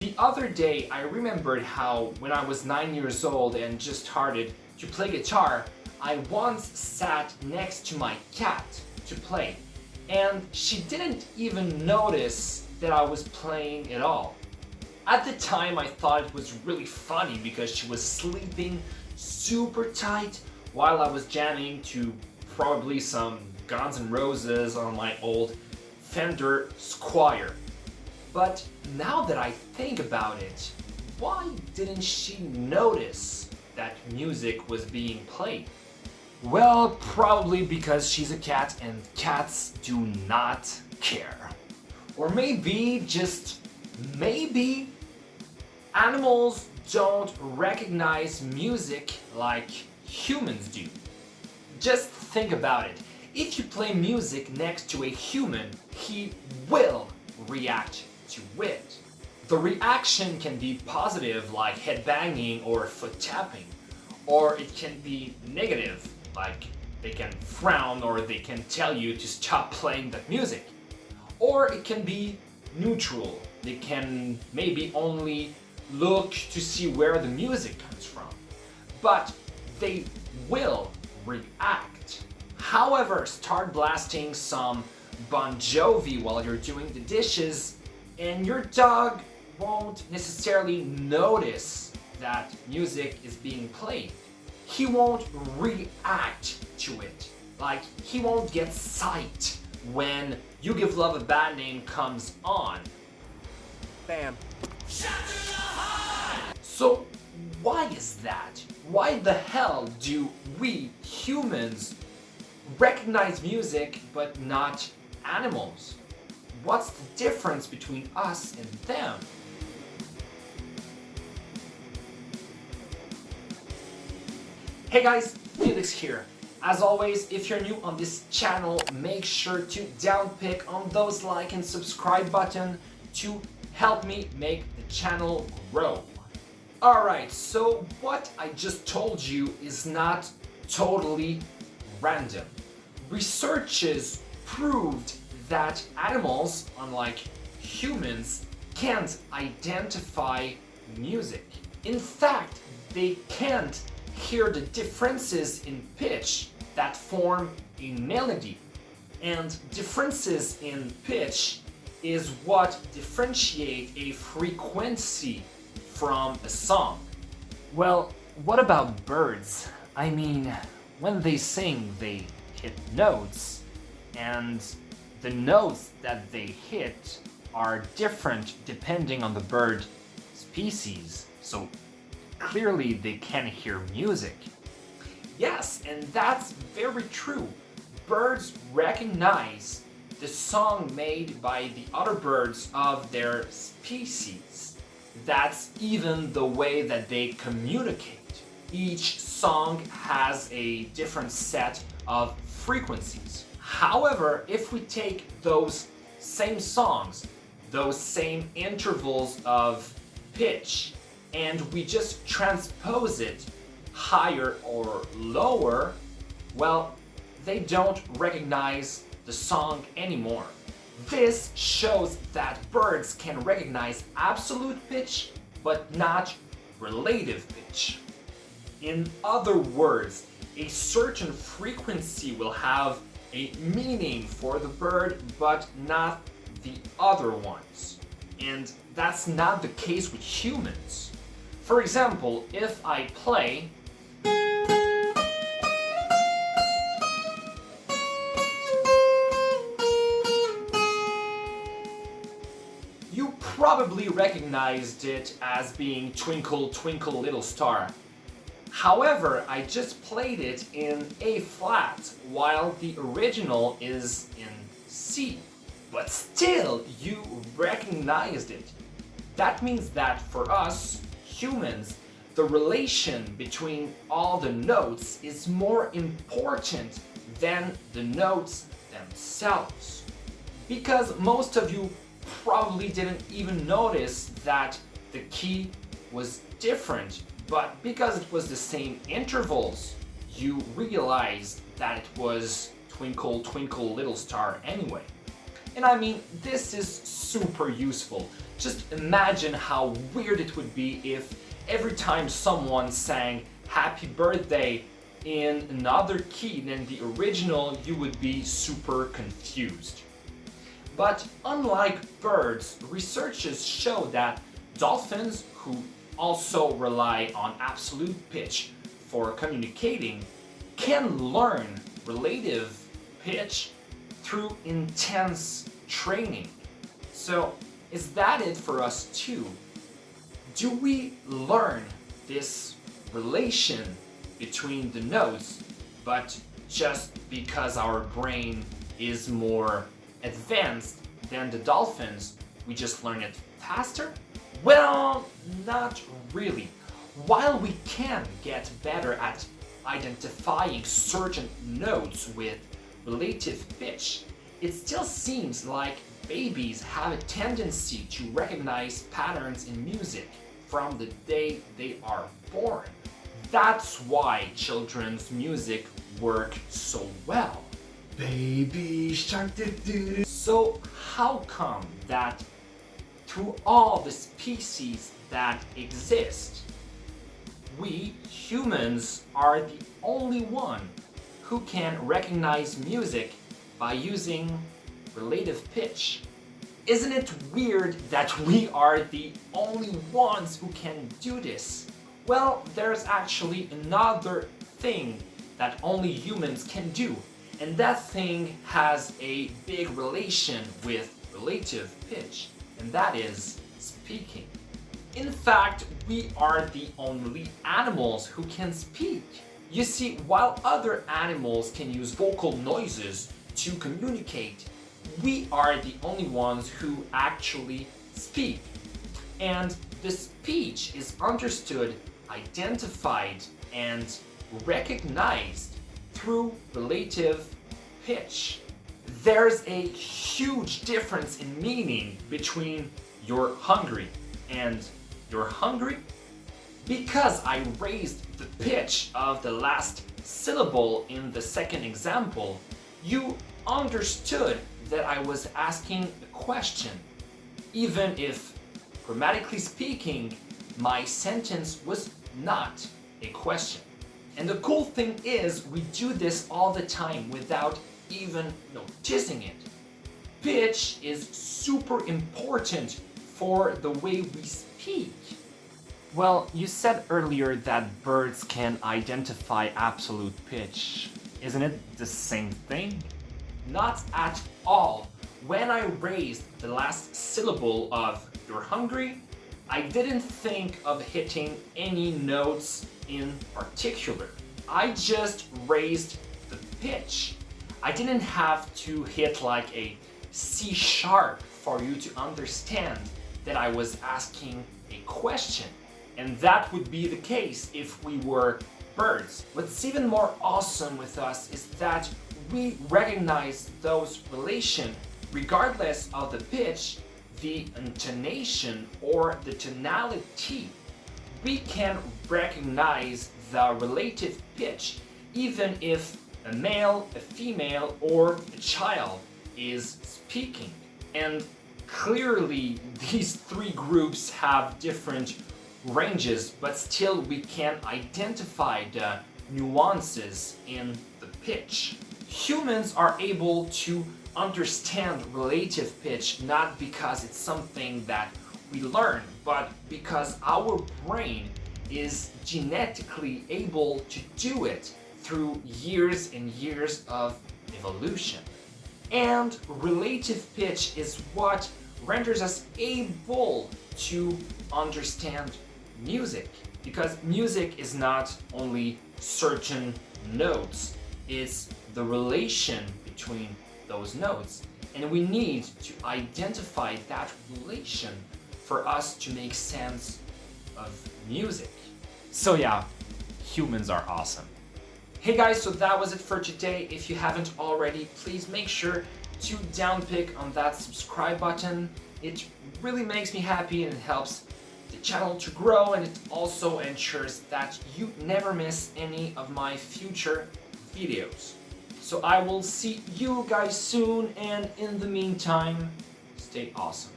The other day, I remembered how when I was 9 years old and just started to play guitar, I once sat next to my cat to play, and she didn't even notice that I was playing at all. At the time, I thought it was really funny because she was sleeping super tight while I was jamming to probably some Guns N' Roses on my old Fender Squier. But now that I think about it, why didn't she notice that music was being played? Well, probably because she's a cat and cats do not care. Or maybe, just maybe, animals don't recognize music like humans do. Just think about it. If you play music next to a human, he will react to it. The reaction can be positive, like headbanging or foot tapping, or it can be negative, like they can frown or they can tell you to stop playing that music. Or it can be neutral. They can maybe only look to see where the music comes from, but they will react. However, start blasting some Bon Jovi while you're doing the dishes, and your dog won't necessarily notice that music is being played. He won't react to it. Like, he won't get psyched when You Give Love a Bad Name comes on. Bam. So, why is that? Why the hell do we humans recognize music but not animals? What's the difference between us and them? Hey guys, Felix here. As always, if you're new on this channel, make sure to downpick on those like and subscribe button to help me make the channel grow. Alright, so what I just told you is not totally random. Researchers proved that animals, unlike humans, can't identify music. In fact, they can't hear the differences in pitch that form a melody. And differences in pitch is what differentiate a frequency from a song. Well, what about birds? I mean, when they sing, they hit notes, and the notes that they hit are different depending on the bird species, so clearly they can hear music. Yes, and that's very true. Birds recognize the song made by the other birds of their species. That's even the way that they communicate. Each song has a different set of frequencies. However, if we take those same songs, those same intervals of pitch, and we just transpose it higher or lower, well, they don't recognize the song anymore. This shows that birds can recognize absolute pitch, but not relative pitch. In other words, a certain frequency will have a meaning for the bird, but not the other ones. And that's not the case with humans. For example, if I play you probably recognized it as being Twinkle Twinkle Little Star. However, I just played it in A flat while the original is in C. But still, you recognized it. That means that for us, humans, the relation between all the notes is more important than the notes themselves. Because most of you probably didn't even notice that the key was different, but because it was the same intervals, you realized that it was Twinkle Twinkle Little Star anyway. And I mean, this is super useful Just imagine how weird it would be if every time someone sang happy birthday in another key than the original, you would be super confused. But unlike birds, researchers show that dolphins, who also rely on absolute pitch for communicating, can learn relative pitch through intense training. So, is that it for us too? Do we learn this relation between the notes, but just because our brain is more advanced than the dolphins, we just learn it faster? Well, not really. While we can get better at identifying certain notes with relative pitch, it still seems like babies have a tendency to recognize patterns in music from the day they are born. That's why children's music works so well. Baby shark doo. So how come that through all the species that exist, we humans are the only one who can recognize music by using relative pitch? Isn't it weird that we are the only ones who can do this? Well, there's actually another thing that only humans can do, and that thing has a big relation with relative pitch, and that is speaking. In fact, we are the only animals who can speak. You see, while other animals can use vocal noises to communicate, we are the only ones who actually speak. And the speech is understood, identified, and recognized through relative pitch. There's a huge difference in meaning between "you're hungry" and "you're hungry." Because I raised the pitch of the last syllable in the second example, you understood that I was asking a question, even if, grammatically speaking, my sentence was not a question. And the cool thing is, we do this all the time without even noticing it. Pitch is super important for the way we speak. Well, you said earlier that birds can identify absolute pitch. Isn't it the same thing? Not at all. When I raised the last syllable of "you're hungry," I didn't think of hitting any notes in particular. I just raised the pitch. I didn't have to hit like a C sharp for you to understand that I was asking a question. And that would be the case if we were birds. What's even more awesome with us is that we recognize those relations regardless of the pitch, the intonation, or the tonality. We can recognize the relative pitch even if a male, a female, or a child is speaking. And clearly these three groups have different ranges, but still we can identify the nuances in the pitch. Humans are able to understand relative pitch not because it's something that we learn, but because our brain is genetically able to do it through years and years of evolution. And relative pitch is what renders us able to understand music, because music is not only certain notes, it's the relation between those notes, and we need to identify that relation for us to make sense of music. So yeah, humans are awesome. Hey guys, so that was it for today. If you haven't already, please make sure to downpick on that subscribe button. It really makes me happy and it helps the channel to grow, and it also ensures that you never miss any of my future videos. So I will see you guys soon, and in the meantime, stay awesome.